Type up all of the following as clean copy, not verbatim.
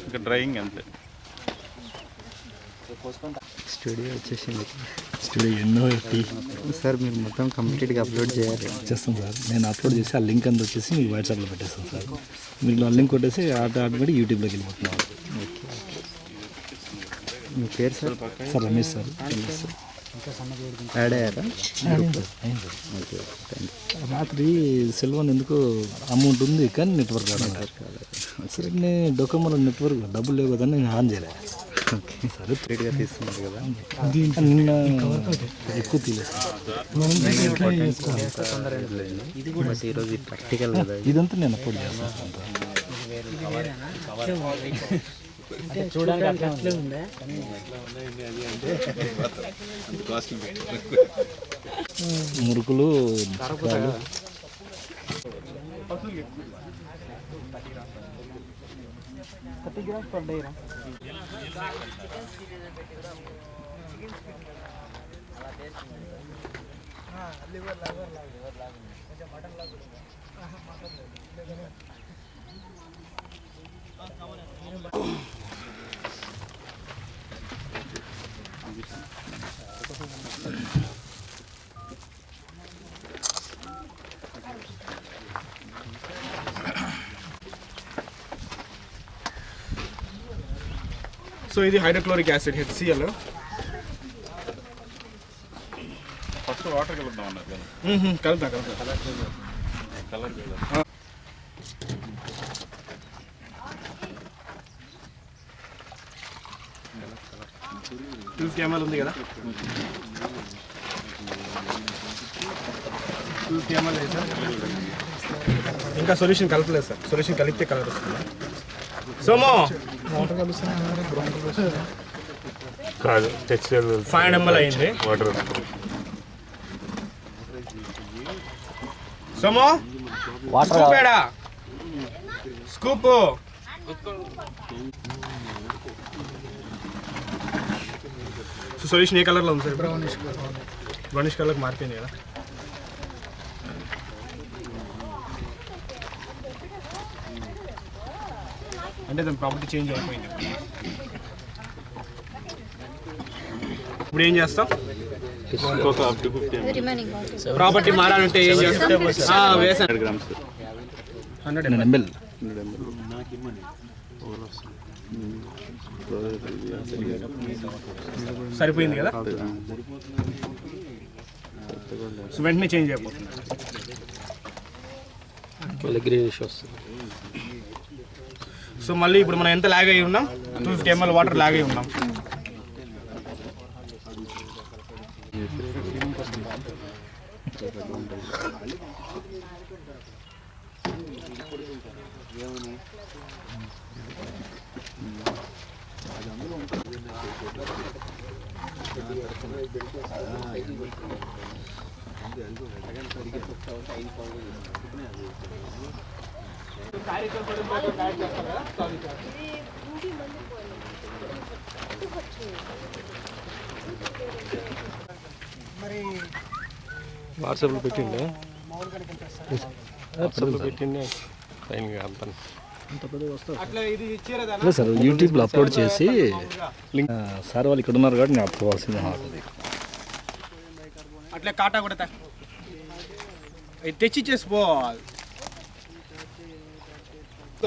ఇంకా డ్రైయింగ్ అంతే. స్టూడియో వచ్చేసింది. స్టూడియో ఎన్నో సార్ మీరు మొత్తం కంప్లీట్గా అప్లోడ్ చేయాలి. చేస్తాం సార్. నేను అప్లోడ్ చేసి ఆ లింక్ అంతా వచ్చేసి మీకు వాట్సాప్లో పెట్టేస్తాను సార్. మీరు ఆ లింక్ కొట్టేసి ఆటోమేటిక్ యూట్యూబ్లోకి వెళ్ళిపోతున్నాం. మీ పేరు sir? Sir Ramesh sir. Add అయ్యారా? ఓకే. రాత్రి సెల్వన్ ఎందుకు అమౌంట్ ఉంది కానీ నెట్వర్క్ రాలేదు. సరే నేను డొకోమోలో నెట్వర్క్ డబ్బులు లేవు కదా నేను ఆన్ చేయలేదు. ఓకే సరే ప్లేట్గా తీస్తున్నారు కదా, నిన్న ఎక్కువ తీయలేదు. ఇది కూడా ఈరోజు ప్రాక్టికల్ కదా, ఇదంతా నేను అప్లోడ్ చేస్తాను. చూడడానికి అట్లే ఉందా? మురుకులు సో ఇది hydrochloric acid HCl. First water కలుపుదాం అన్నారు కదా. కలుపుతా కలర్ ml ఉంది కదా, 2 ml వేసాం. ఇంకా సొల్యూషన్ కలపలేదు సార్. సొల్యూషన్ కలిపితే కలర్ వస్తుంది. సోమో కాదు, 500 ml అయింది వాటర్. సోమో వాటర్ స్కూప్. సో సొల్యూషన్ ఏ కలర్లో ఉంది సార్? బ్రౌనిష్ కలర్కి మారిపోయింది కదా. అంటే దాని ప్రాపర్టీ చేంజ్ అయిపోయింది. ఇప్పుడు ఏం చేస్తాం? ప్రాపర్టీ మారాలంటే ఏం చేస్తాం? 100 grams. సరిపోయింది కదా. సో వెంటనే చేంజ్ అయిపోతుంది. సో మళ్ళీ ఇప్పుడు మనం ఎంత లాగ్ అయి ఉన్నాం? 250 ml వాటర్ లాగ్ అయి ఉన్నాం. వాట్సాప్లో పెట్టిండే, వాట్సాప్లో పెట్టిండే. సార్ యూట్యూబ్లో అప్లోడ్ చేసి లింక్ సార్ వాళ్ళు ఇక్కడ ఉన్నారు కాబట్టి నేను అప్పుకోవాల్సింది. అట్లా కాటా కూడా తెచ్చిచ్చేసి పోవాలి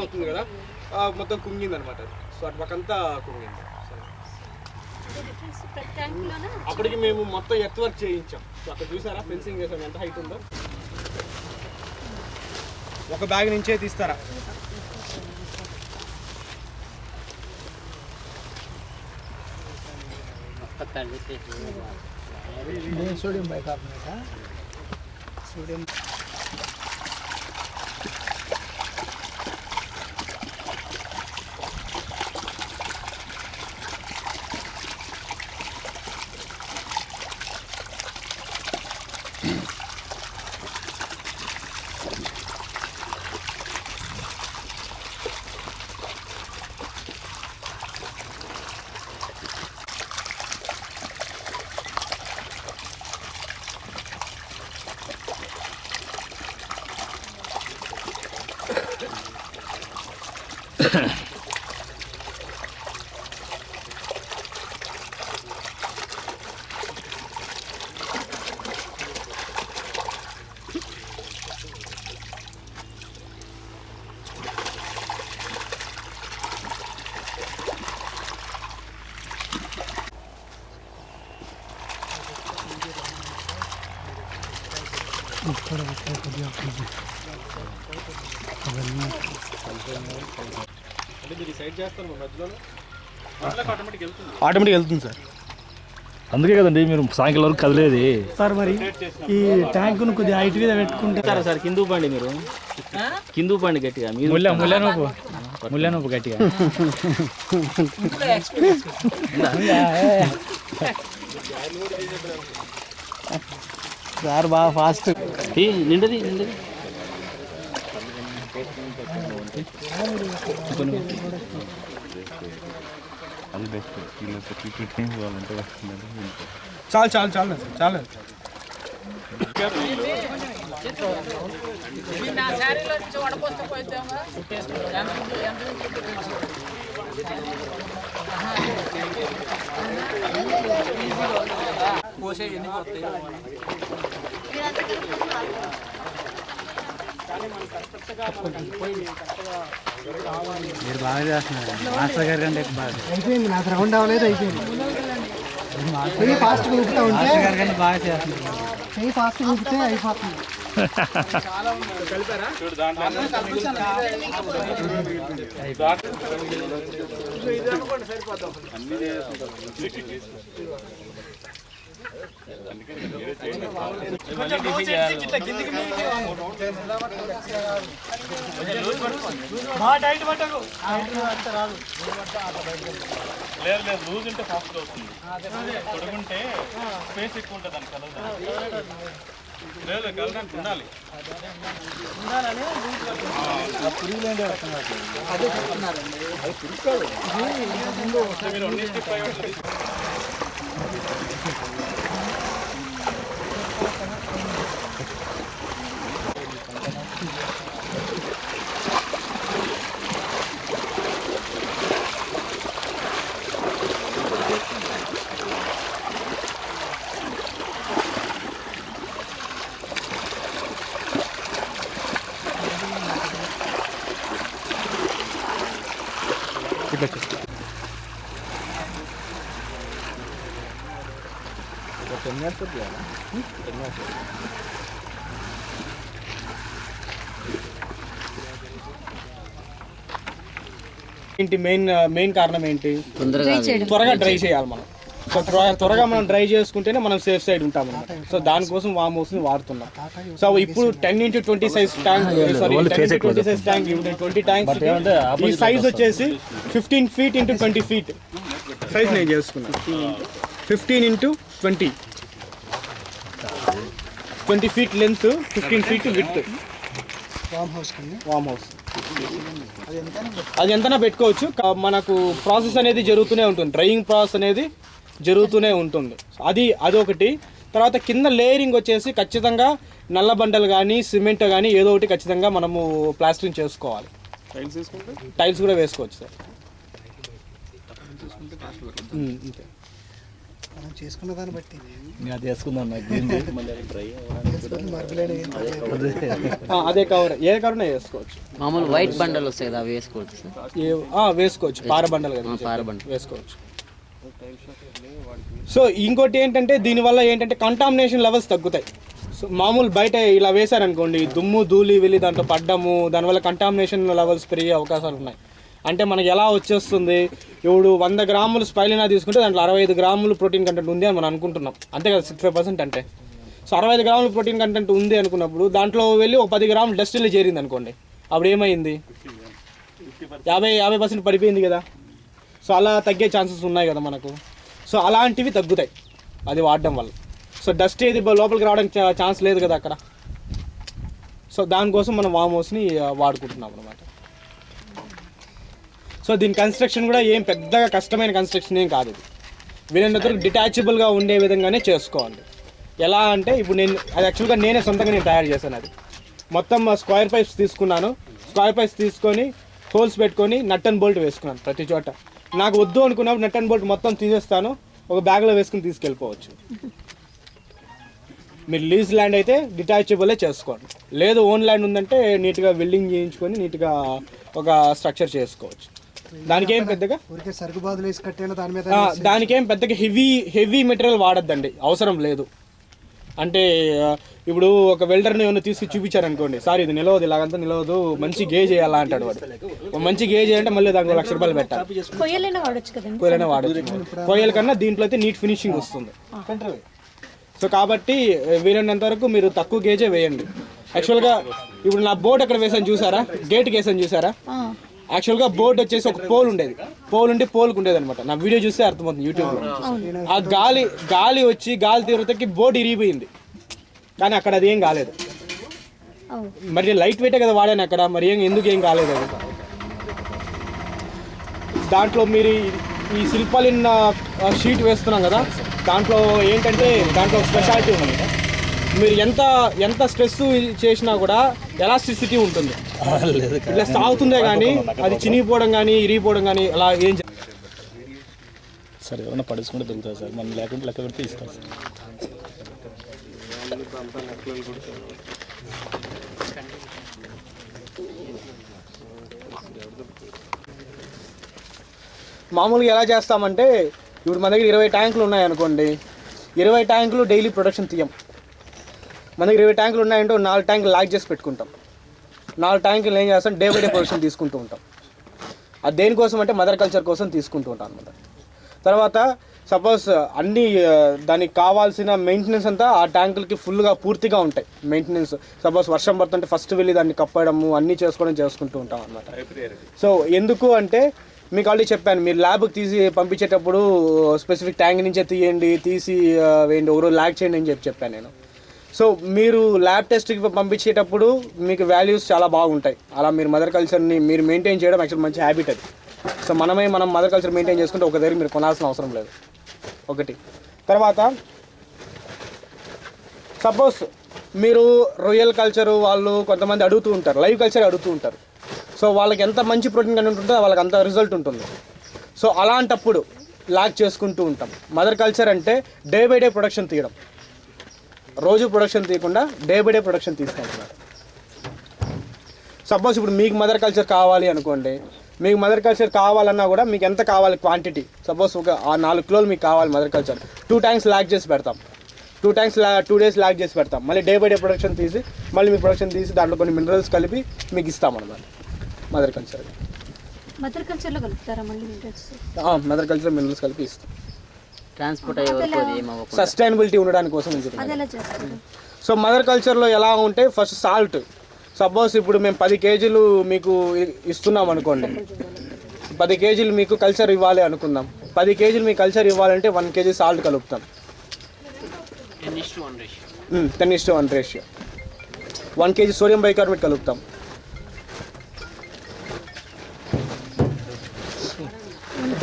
అవుతుంది కదా. మొత్తం కుంగింది అనమాట. సో అటు పక్కంతా కుంగింది. అప్పటికి మేము మొత్తం ఎర్త్ వర్క్ చేయించాం. సో అక్కడ చూసారా ఫెన్సింగ్ చేసాం ఎంత హైట్ ఉందో. ఒక బ్యాగ్ నుంచే తీస్తారా? Sodium bicarbonate. సోడియం ఆటోమేటిక్ వెళ్తుంది సార్. అందుకే కదండి మీరు సాయంకాలం వరకు కదిలేది. సార్ మరి ఈ ట్యాంకును కొద్దిగా హైట్ మీద పెట్టుకుంటే సార్ కింద పండి మీరు కింద పండి గట్టిగా మీరు ముళ్ళనొప్పు గట్టిగా సార్ బాగా ఫాస్ట్ నిండది చాలు చాలు చాలు సార్ చాలు. మీరు బాగా చేస్తున్నారు మాస్టర్ గారి కంటే బాగా అయిపోయింది. నాకు రౌండ్ అవ్వలేదు, అయిపోయింది. ఫాస్ట్ ఊపుతా ఉంటే మాస్టర్ గారి కంటే బాగా చేస్తున్నారు. ఫాస్ట్ ఊపితే అయిపోతుంది. లేదు లూజ్ ఉంటే ఫాస్ట్గా వస్తుంది, తొడుగుంటే స్పేస్ ఎక్కువ ఉంటుంది దాని కలర్. లేదు కలడానికి ఉండాలి. ఏంటి మెయిన్ కారణం ఏంటి? తొందరగా త్వరగా డ్రై చేయాలి మనం. సో త్వరగా మనం డ్రై చేసుకుంటేనే మనం సేఫ్ సైడ్ ఉంటాం అన్నమాట. సో దానికోసం వామ్ హౌస్ ని వాడుతున్నాం. సో ఇప్పుడు 10x20 size tank, sorry 10x20 size tank, 20 tanks. ఈ సైజ్ వచ్చేసి 15 feet into 20 feet సైజ్ నేను చేసుకున్నాను. 15 x 20 feet length, 15 feet width. Worm house అది ఎంతైనా పెట్టుకోవచ్చు. మనకు ప్రాసెస్ అనేది జరుగుతూనే ఉంటుంది, డ్రైయింగ్ ప్రాసెస్ అనేది జరుగుతూనే ఉంటుంది. అది ఒకటి. తర్వాత కింద లేయరింగ్ వచ్చేసి ఖచ్చితంగా నల్ల బండలు కానీ సిమెంట్ కానీ ఏదో ఒకటి ఖచ్చితంగా మనము ప్లాస్టరింగ్ చేసుకోవాలి. టైల్స్ కూడా వేసుకోవచ్చు సార్. చేసుకున్న దాన్ని బట్టి అది వేసుకుందాం. అదే కవర్, ఏ కవర్ వేసుకోవచ్చు. మామూలు వైట్ బండలు వస్తాయి కదా, అవి వేసుకోవచ్చు సార్. వేసుకోవచ్చు, పార బండలు కదా, పార బండ వేసుకోవచ్చు. సో ఇంకోటి ఏంటంటే దీనివల్ల ఏంటంటే కంటామినేషన్ లెవెల్స్ తగ్గుతాయి. సో మామూలు బయట ఇలా వేశారనుకోండి, దుమ్ము ధూళి వెళ్ళి దాంట్లో పడ్డము, దానివల్ల కంటామినేషన్ లెవెల్స్ పెరిగే అవకాశాలు ఉన్నాయి. అంటే మనకి ఎలా వచ్చేస్తుంది, ఇప్పుడు 100 గ్రాములు స్పైలినా తీసుకుంటే దాంట్లో 65 గ్రాములు ప్రోటీన్ కంటెంట్ ఉంది అని మనం అనుకుంటున్నాం, అంతే కదా, 65% అంటే. సో 65 గ్రాములు ప్రోటీన్ కంటెంట్ ఉంది అనుకున్నప్పుడు దాంట్లో వెళ్ళి ఒక 10 గ్రాములు డస్ట్ వెళ్ళి చేరింది అనుకోండి, అప్పుడు ఏమైంది, 50% పడిపోయింది కదా. సో అలా తగ్గే ఛాన్సెస్ ఉన్నాయి కదా మనకు. సో అలాంటివి తగ్గుతాయి అది వాడడం వల్ల. సో డస్ట్ ఏది లోపలికి రావడానికి ఛాన్స్ లేదు కదా అక్కడ. సో దానికోసం మనం వామ్ హౌస్ని వాడుకుంటున్నాం అనమాట. సో దీని కన్స్ట్రక్షన్ కూడా ఏం పెద్దగా కష్టమైన కన్స్ట్రక్షన్ ఏం కాదు. ఇది వీలైనంత డిటాచబుల్గా ఉండే విధంగానే చేసుకోవాలి. ఎలా అంటే ఇప్పుడు అది యాక్చువల్గా నేనే సొంతంగా తయారు చేశాను. అది మొత్తం స్క్వేర్ పైప్స్ తీసుకున్నాను. స్క్వేర్ పైప్స్ తీసుకొని హోల్స్ పెట్టుకొని నట్ అండ్ బోల్ట్ వేసుకున్నాను ప్రతి చోట. నాకు వద్దు అనుకున్నప్పుడు నట్ అండ్ బోల్ట్ మొత్తం తీసేస్తాను, ఒక బ్యాగ్లో వేసుకుని తీసుకెళ్ళిపోవచ్చు. మీరు లీజ్ ల్యాండ్ అయితే డిటాచబులే చేసుకోండి, లేదు ఓన్ ల్యాండ్ ఉందంటే నీట్గా వెల్డింగ్ చేయించుకొని నీట్గా ఒక స్ట్రక్చర్ చేసుకోవచ్చు. దానికేం పెద్దగా దానికేం పెద్దగా హెవీ మెటీరియల్ వాడద్దండి, అవసరం లేదు. అంటే ఇప్పుడు ఒక వెల్డర్ని ఏమైనా తీసుకు చూపించారనుకోండి, సార్ ఇది నిలవదు, ఇలాగంతా నిలవదు, మంచి గేజ్ చేయాలా అంటాడు వాడు. మంచి గేజ్ అంటే మళ్ళీ దానికి ₹1,00,000 పెట్టాలి. కొయ్యలైనా వాడచ్చు కదండి. కొయ్యలైనా వాడచ్చు. కొయ్యల కన్నా దీంట్లో అయితే నీట్ ఫినిషింగ్ వస్తుంది. సో కాబట్టి వీలైనంత వరకు మీరు తక్కువ గేజే వేయండి. యాక్చువల్గా ఇప్పుడు నా బోర్డు ఎక్కడ వేసాను చూసారా, గేట్కి వేసాను చూసారా, యాక్చువల్గా బోర్డు వచ్చేసి ఒక పోల్ ఉండేది, పోల్కి ఉండేది అనమాట. నా వీడియో చూస్తే అర్థమవుతుంది యూట్యూబ్లో. ఆ గాలి వచ్చి గాలి తీవ్రతకి బోర్డు ఇరిగిపోయింది, కానీ అక్కడ అది ఏం కాలేదు. మరి లైట్ వెయిటే కదా వాడాను అక్కడ, మరి ఎందుకు ఏం కాలేదు అది. దాంట్లో మీరు ఈ శిల్పాలిన్ షీట్ వేస్తున్నాం కదా, దాంట్లో ఏంటంటే దాంట్లో స్పెషాలిటీ ఉంది. మీరు ఎంత స్ట్రెస్ చేసినా కూడా ఎలాస్టిసిటీ ఉంటుంది, ఇట్లా సాగుతుందే కానీ అది చినిగిపోవడం కానీ ఇరిగిపోవడం కానీ అలా ఏం. సార్ ఏమైనా పడుచుకుంటే దొరుకుతుంది సార్, మనం లేకుంటే లెక్క పెడితే ఇస్తాం సార్. మామూలుగా ఎలా చేస్తామంటే ఇప్పుడు మన దగ్గర 20 ట్యాంకులు ఉన్నాయనుకోండి, 20 ట్యాంకులు డైలీ ప్రొడక్షన్ తీయం. మన దగ్గర 20 ట్యాంకులు ఉన్నాయంటే 4 ట్యాంకులు లాక్ చేసి పెట్టుకుంటాం. 4 ట్యాంకులు ఏం చేస్తాం, డే బై డే ప్రొడక్షన్ తీసుకుంటూ ఉంటాం. అది దేనికోసం అంటే మదర్ కల్చర్ కోసం తీసుకుంటూ ఉంటాం అనమాట. తర్వాత సపోజ్ అన్ని దానికి కావాల్సిన మెయింటెనెన్స్ అంతా ఆ ట్యాంకులకి ఫుల్గా పూర్తిగా ఉంటాయి. మెయింటెనెన్స్ సపోజ్ వర్షం పడుతుంటే ఫస్ట్ వెళ్ళి దాన్ని కప్పడము అన్నీ చేసుకుంటూ ఉంటాం అనమాట. సో ఎందుకు అంటే మీకు ఆల్రెడీ చెప్పాను, మీరు ల్యాబ్కి తీసి పంపించేటప్పుడు స్పెసిఫిక్ ట్యాంక్ నుంచే తీసి వేయండి, ఒకరోజు ల్యాక్ చేయండి అని చెప్పాను నేను. సో మీరు ల్యాబ్ టెస్ట్కి పంపించేటప్పుడు మీకు వాల్యూస్ చాలా బాగుంటాయి. అలా మీరు మదర్ కల్చర్ని మీరు మెయింటైన్ చేయడం యాక్చువల్ మంచి హ్యాబిట్ అది. సో మనం మదర్ కల్చర్ మెయింటైన్ చేసుకుంటే ఒక దగ్గర మీరు కొనాల్సిన అవసరం లేదు. ఒకటి. తర్వాత సపోజ్ మీరు రొయ్యల్ కల్చర్ వాళ్ళు కొంతమంది అడుగుతూ ఉంటారు, లైవ్ కల్చర్ అడుగుతూ ఉంటారు. సో వాళ్ళకి ఎంత మంచి ప్రోటీన్ కంటెంట్ ఉంటుందో వాళ్ళకి అంత రిజల్ట్ ఉంటుంది. సో అలాంటప్పుడు లాక్ చేసుకుంటూ ఉంటాం. మదర్ కల్చర్ అంటే డే బై డే ప్రొడక్షన్ తీయడం, రోజు ప్రొడక్షన్ తీయకుండా డే బై డే ప్రొడక్షన్ తీసుకుంటున్నారు. సపోజ్ ఇప్పుడు మీకు మదర్ కల్చర్ కావాలి అనుకోండి, మీకు మదర్ కల్చర్ కావాలన్నా కూడా మీకు ఎంత కావాలి క్వాంటిటీ, సపోజ్ ఒక 4 కిలోలు మీకు కావాలి మదర్ కల్చర్, 2 ట్యాంక్స్ లాక్ చేసి పెడతాం. 2 డేస్ లాక్ చేసి పెడతాం. మళ్ళీ డే బై డే ప్రొడక్షన్ తీసి మళ్ళీ మీ ప్రొడక్షన్ తీసి దాంట్లో కొన్ని మినరల్స్ కలిపి మీకు ఇస్తామన్నమాట. మదర్ కల్చర్ కల్చర్లో కలుపుతారా మళ్ళీ మినరల్స్? మదర్ కల్చర్ మినరల్స్ కలిపి ఇస్తాం. ట్రాన్స్పోర్ట్ సస్టైనబిలిటీ ఉండడానికి కోసం. సో మదర్ కల్చర్లో ఎలా ఉంటే ఫస్ట్ సాల్ట్, సపోజ్ ఇప్పుడు మేము 10 కేజీలు మీకు ఇస్తున్నాం అనుకోండి, 10 కేజీలు మీకు కల్చర్ ఇవ్వాలి అనుకుందాం. 10 కేజీలు మీకు కల్చర్ ఇవ్వాలంటే 1 కేజీ సాల్ట్ కలుపుతాం. 10:1 రేషియో. 1 కేజీ సోడియం బైకార్బోనేట్ కలుపుతాం.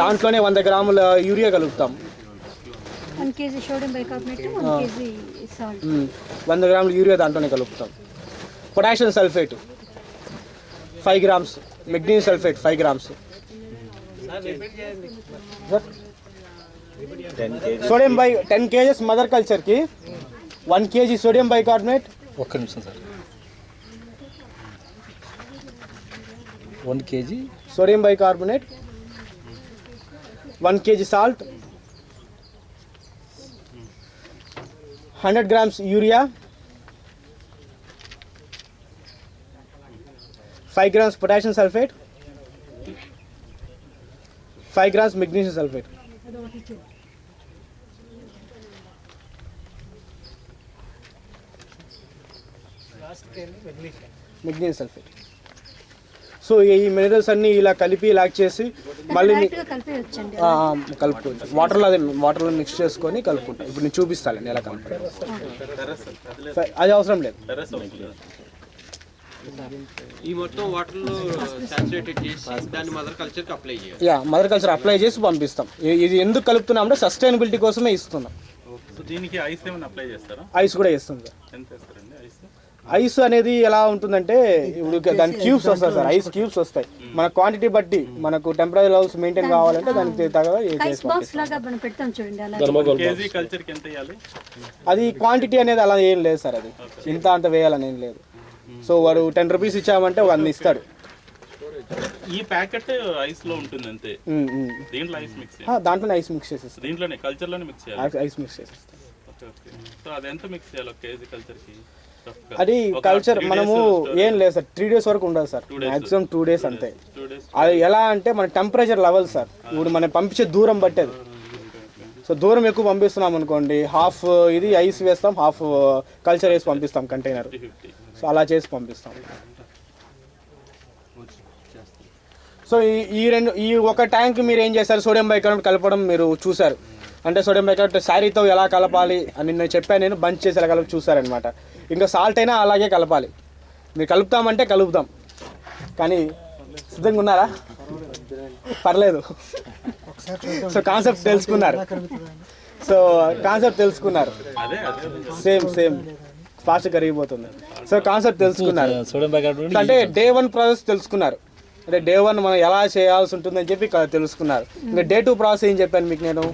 దాంట్లోనే 100 గ్రాముల యూరియా కలుపుతాం. 1 KG sodium bicarbonate, 1 KG salt, 100 గ్రాముల యూరియా దాంట్లోనే కలుపుతాం. Potassium sulphate 5 grams, magnesium sulphate 5 grams. Sodium 10 kgs mother కల్చర్కి 1 కేజీ సోడియం బైకార్బోనేట్. ఒక్క నిమిషం sir. 1 KG sodium bicarbonate, 1 KG salt, 100 grams urea, 5 grams potassium sulfate, 5 grams magnesium sulfate. Magnesium sulphate. So ఈ minerals అన్నీ ఇలా కలిపి lock చేసి మళ్ళీ కలుపుకోవచ్చు. వాటర్లో మిక్స్ చేసుకొని కలుపుకుంటాం. ఇప్పుడు నేను చూపిస్తాను ఎలా కలుపుకుంటాను. అది అవసరం లేదు. ఈ మొత్తం వాటర్లో సాచురేటెడ్ చేసి దాన్ని మదర్ కల్చర్కి అప్లై చేయాలి. మదర్ కల్చర్ అప్లై చేసి పంపిస్తాం. ఇది ఎందుకు కలుపుతున్నాం అంటే సస్టైనబిలిటీ కోసమే ఇస్తున్నాం. దీనికి ఐస్ ఏమైనా అప్లై చేస్తారా? ఐస్ కూడా ఇస్తుంది సార్. ఎంత వేస్తారండి ఐస్? ఐస్ అనేది ఎలా ఉంటుందంటే ఇప్పుడు దాని క్యూబ్స్ వస్తాయి సార్, ఐస్ క్యూబ్స్ వస్తాయి. మన క్వాంటిటీ బట్టి మనకు టెంపరేచర్ లెవెల్స్ మెయింటైన్ కావాలంటే దానికి తగ్గ అది క్వాంటిటీ అనేది అలా ఏం లేదు సార్. అది ఇంత అంత వేయాలని ఏం లేదు. సో వాడు 10 రూపీస్ ఇచ్చామంటే వాడిని ఇస్తాడు. ఈ ప్యాకెట్ ఐస్ లో ఉంటుంది అంతే. దీంట్లో ఐస్ మిక్స్ దాంట్లోనే ఐస్ మిక్స్ చేసేస్తాం. దీంట్లోనే కల్చర్ లోనే మిక్స్ చేయాలి. ఐస్ మిక్స్ చేసేస్తాం. Okay okay. సో అది ఎంత మిక్స్ చేయాలి ఒక కేజీ కల్చర్కి? అది కల్చర్ మనము ఏం లేదు సార్, 3 days వరకు ఉండదు సార్, మ్యాక్సిమం 2 days అంతే. 2 days. అది ఎలా అంటే మన టెంపరేచర్ లెవెల్ సార్, ఇప్పుడు మనం పంపించే దూరం బట్టేది. సో దూరం ఎక్కువ పంపిస్తున్నాం అనుకోండి, హాఫ్ ఇది ఐస్ వేస్తాం, హాఫ్ కల్చర్ వేసి పంపిస్తాం కంటైనర్. సో అలా చేసి పంపిస్తాం. సో ఈ ఒక ట్యాంక్ మీరు ఏం చేస్తారు, సోడియం బైకార్బోనేట్ కలపడం మీరు చూసారు. అంటే సోడియం బైకార్బోనేట్ శారీతో ఎలా కలపాలి అని నేను చెప్పాను, నేను బంచ్ చేసి ఎలా కలిపి చూసారనమాట. ఇంకా సాల్ట్ అయినా అలాగే కలపాలి. మీరు కలుపుతామంటే కలుపుతాం, కానీ సిద్ధంగా ఉన్నారా? పర్లేదు. సో కాన్సెప్ట్ తెలుసుకున్నారు. సేమ్ ఫాస్ట్ కరిగిపోతుంది. సో కాన్సెప్ట్ తెలుసుకున్నారు, అంటే డే 1 ప్రాసెస్ తెలుసుకున్నారు. అంటే డే 1 మనం ఎలా చేయాల్సి ఉంటుందని చెప్పి తెలుసుకున్నారు. ఇంకా డే 2 ప్రాసెస్ ఏం చెప్పాను మీకు నేను?